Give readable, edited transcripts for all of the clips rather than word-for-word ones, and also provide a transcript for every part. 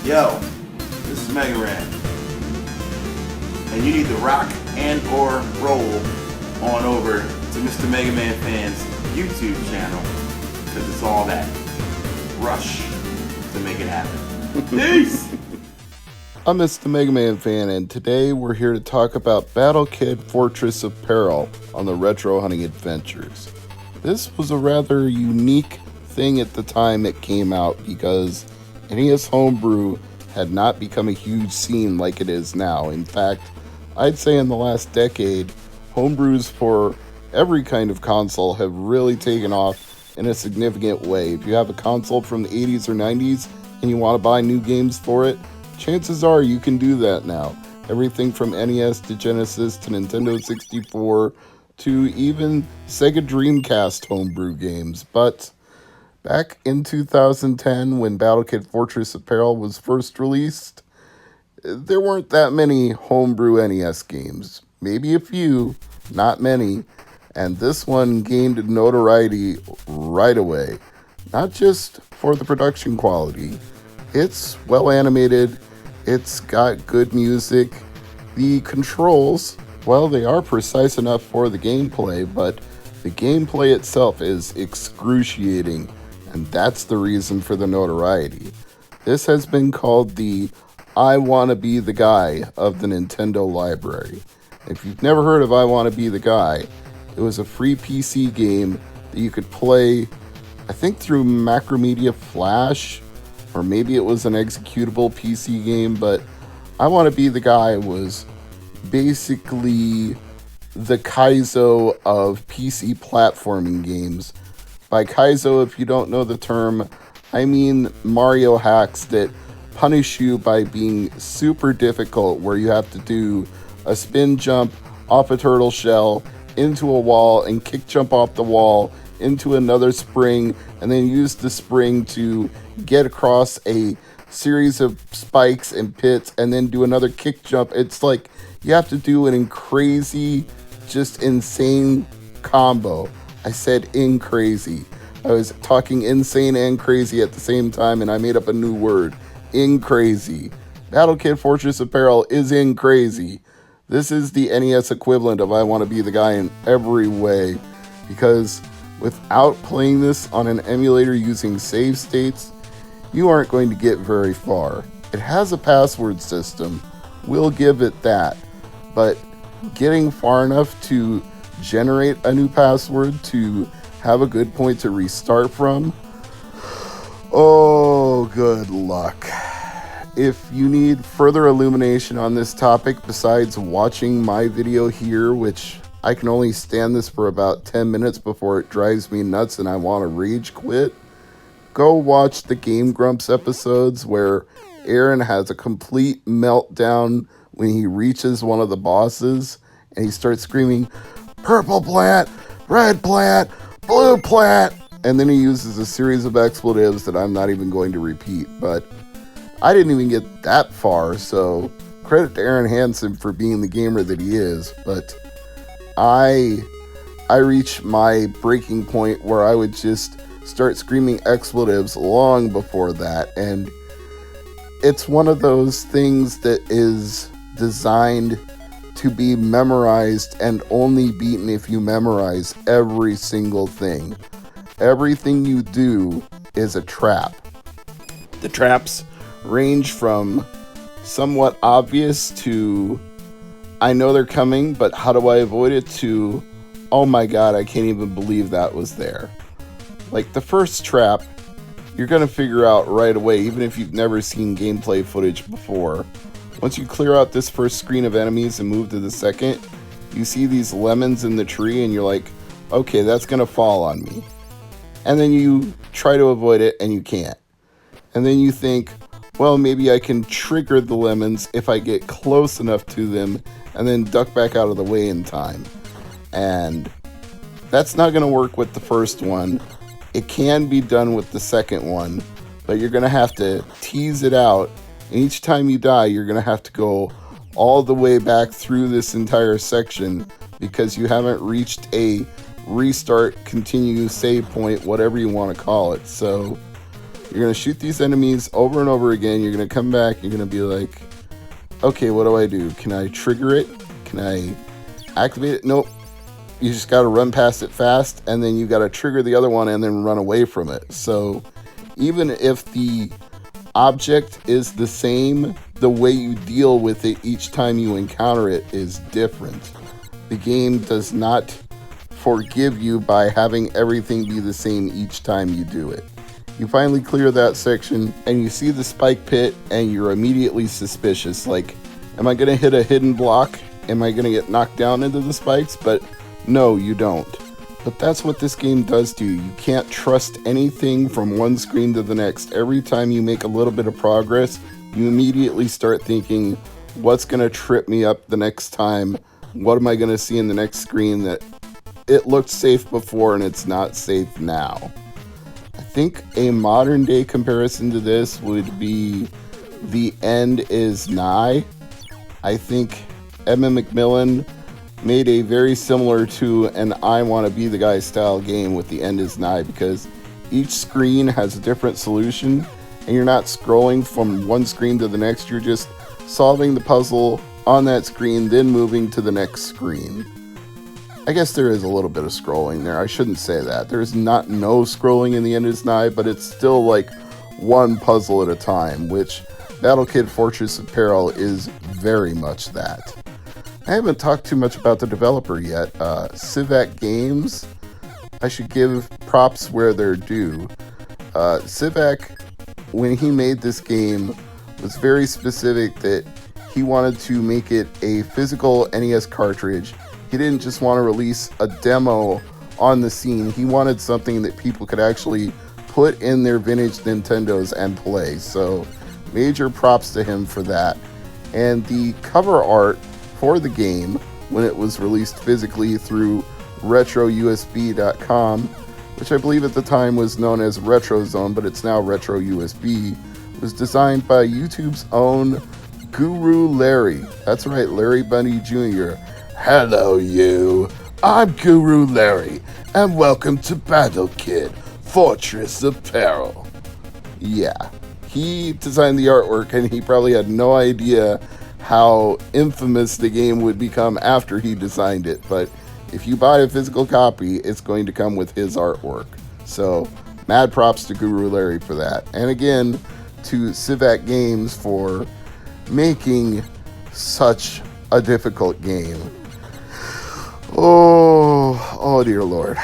Yo, this is MegaManFan, and you need to rock and or roll on over to Mr. MegaManFan's YouTube channel, because it's all that rush to make it happen. Peace! I'm Mr. MegaManFan, and today we're here to talk about Battle Kid Fortress of Peril on the Retro Hunting Adventures. This was a rather unique thing at the time it came out because NES Homebrew had not become a huge scene like it is now. In fact, I'd say in the last decade, homebrews for every kind of console have really taken off in a significant way. If you have a console from the 80s or 90s and you want to buy new games for it, chances are you can do that now. Everything from NES to Genesis to Nintendo 64 to even Sega Dreamcast homebrew games. But back in 2010, when Battle Kid Fortress of Peril was first released, there weren't that many homebrew NES games. Maybe a few, not many. And this one gained notoriety right away. Not just for the production quality. It's well animated. It's got good music. The controls, well, they are precise enough for the gameplay, but the gameplay itself is excruciating. And that's the reason for the notoriety. This has been called the I Wanna Be the Guy of the Nintendo library. If you've never heard of I Wanna Be the Guy, it was a free PC game that you could play, I think through Macromedia Flash, or maybe it was an executable PC game, but I Wanna Be the Guy was basically the Kaizo of PC platforming games. By Kaizo, if you don't know the term, I mean Mario hacks that punish you by being super difficult, where you have to do a spin jump off a turtle shell into a wall and kick jump off the wall into another spring, and then use the spring to get across a series of spikes and pits and then do another kick jump. It's like you have to do an crazy, just insane combo. I said crazy. I was talking insane and crazy at the same time, and I made up a new word. Crazy. Battle Kid Fortress of Peril is crazy. This is the NES equivalent of I Want to Be the Guy in every way, because without playing this on an emulator using save states, you aren't going to get very far. It has a password system, we'll give it that, but getting far enough to generate a new password to have a good point to restart from, oh, good luck. If you need further illumination on this topic besides watching my video here, which I can only stand this for about 10 minutes before it drives me nuts and I want to rage quit, go watch the Game Grumps episodes where Aaron has a complete meltdown when he reaches one of the bosses and he starts screaming, "Purple plant, red plant, blue plant," and then he uses a series of expletives that I'm not even going to repeat. But I didn't even get that far, so credit to Aaron Hansen for being the gamer that he is. But I reached my breaking point where I would just start screaming expletives long before that, and it's one of those things that is designed to be memorized and only beaten if you memorize every single thing. Everything you do is a trap. The traps range from somewhat obvious to I know they're coming, but how do I avoid it, to oh my god, I can't even believe that was there. Like the first trap, you're going to figure out right away, even if you've never seen gameplay footage before. Once you clear out this first screen of enemies and move to the second, you see these lemons in the tree and you're like, okay, that's going to fall on me. And then you try to avoid it and you can't. And then you think, well, maybe I can trigger the lemons if I get close enough to them and then duck back out of the way in time. And that's not going to work with the first one. It can be done with the second one, but you're going to have to tease it out. And each time you die, you're going to have to go all the way back through this entire section because you haven't reached a restart, continue, save point, whatever you want to call it. So You're going to shoot these enemies over and over again. You're going to come back. You're going to be like, okay, what do I do? Can I trigger it? Can I activate it? Nope. You just got to run past it fast, and then you got to trigger the other one and then run away from it. So even if the object is the same, the way you deal with it each time you encounter it is different. The game does not forgive you by having everything be the same each time you do it. You finally clear that section and you see the spike pit and you're immediately suspicious. Like, am I going to hit a hidden block? Am I going to get knocked down into the spikes? But no, you don't. But that's what this game does to you. You can't trust anything from one screen to the next. Every time you make a little bit of progress, you immediately start thinking, what's going to trip me up the next time? What am I going to see in the next screen that it looked safe before and it's not safe now? I think a modern day comparison to this would be The End Is Nigh. I think Emma McMillan made a very similar to an I Want to Be the Guy style game with The End Is Nigh, because each screen has a different solution and you're not scrolling from one screen to the next. You're just solving the puzzle on that screen, then moving to the next screen. I guess there is a little bit of scrolling there. I shouldn't say that. There's not no scrolling in The End Is Nigh, but it's still like one puzzle at a time, which Battle Kid Fortress of Peril is very much that. I haven't talked too much about the developer yet. Civac Games, I should give props where they're due. Civac, when he made this game, was very specific that he wanted to make it a physical NES cartridge. He didn't just want to release a demo on the scene. He wanted something that people could actually put in their vintage Nintendos and play. So major props to him for that. And the cover art for the game, when it was released physically through RetroUSB.com, which I believe at the time was known as RetroZone, but it's now RetroUSB, was designed by YouTube's own Guru Larry. That's right, Larry Bunny Jr. Hello, you. I'm Guru Larry, and welcome to Battle Kid Fortress of Peril. Yeah, he designed the artwork, and he probably had no idea how infamous the game would become after he designed it. But if you buy a physical copy, it's going to come with his artwork. So, mad props to Guru Larry for that. And again, to Civac Games for making such a difficult game. Oh dear Lord.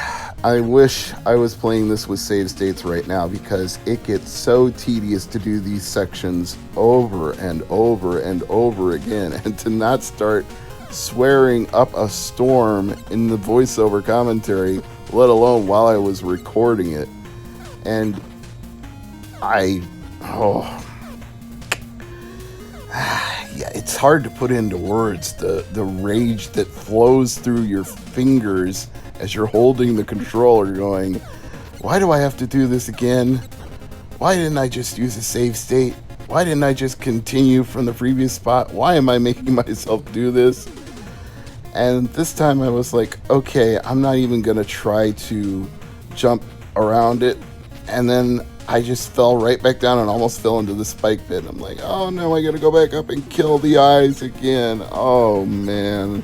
I wish I was playing this with save states right now, because it gets so tedious to do these sections over and over and over again, and to not start swearing up a storm in the voiceover commentary, let alone while I was recording it. And yeah, it's hard to put into words the rage that flows through your fingers as you're holding the controller going, why do I have to do this again? Why didn't I just use a save state? Why didn't I just continue from the previous spot? Why am I making myself do this? And this time I was like, okay, I'm not even going to try to jump around it. And then I just fell right back down and almost fell into the spike pit. I'm like, oh no, I got to go back up and kill the eyes again. Oh man.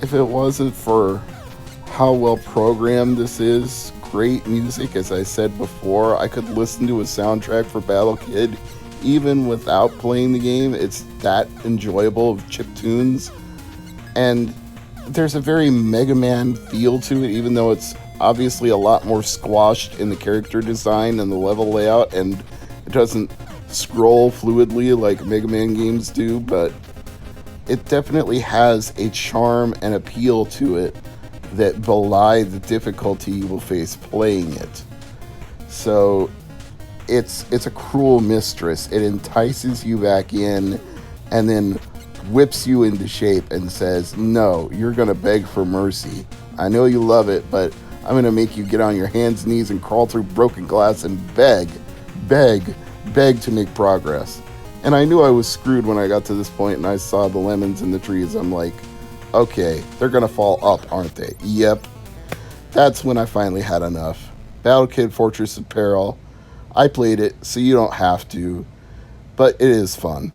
If it wasn't for how well programmed this is, great music, as I said before, I could listen to a soundtrack for Battle Kid even without playing the game. It's that enjoyable of chiptunes. And there's a very Mega Man feel to it, even though it's obviously a lot more squashed in the character design and the level layout, and it doesn't scroll fluidly like Mega Man games do, but it definitely has a charm and appeal to it that belie the difficulty you will face playing it. So it's a cruel mistress. It entices you back in and then whips you into shape and says, no, you're gonna beg for mercy. I know you love it, but I'm gonna make you get on your hands and knees and crawl through broken glass and beg to make progress. And I knew I was screwed when I got to this point and I saw the lemons in the trees. I'm like, okay, they're gonna fall up, aren't they? Yep. That's when I finally had enough. Battle Kid Fortress of Peril I played it, so you don't have to, but it is fun.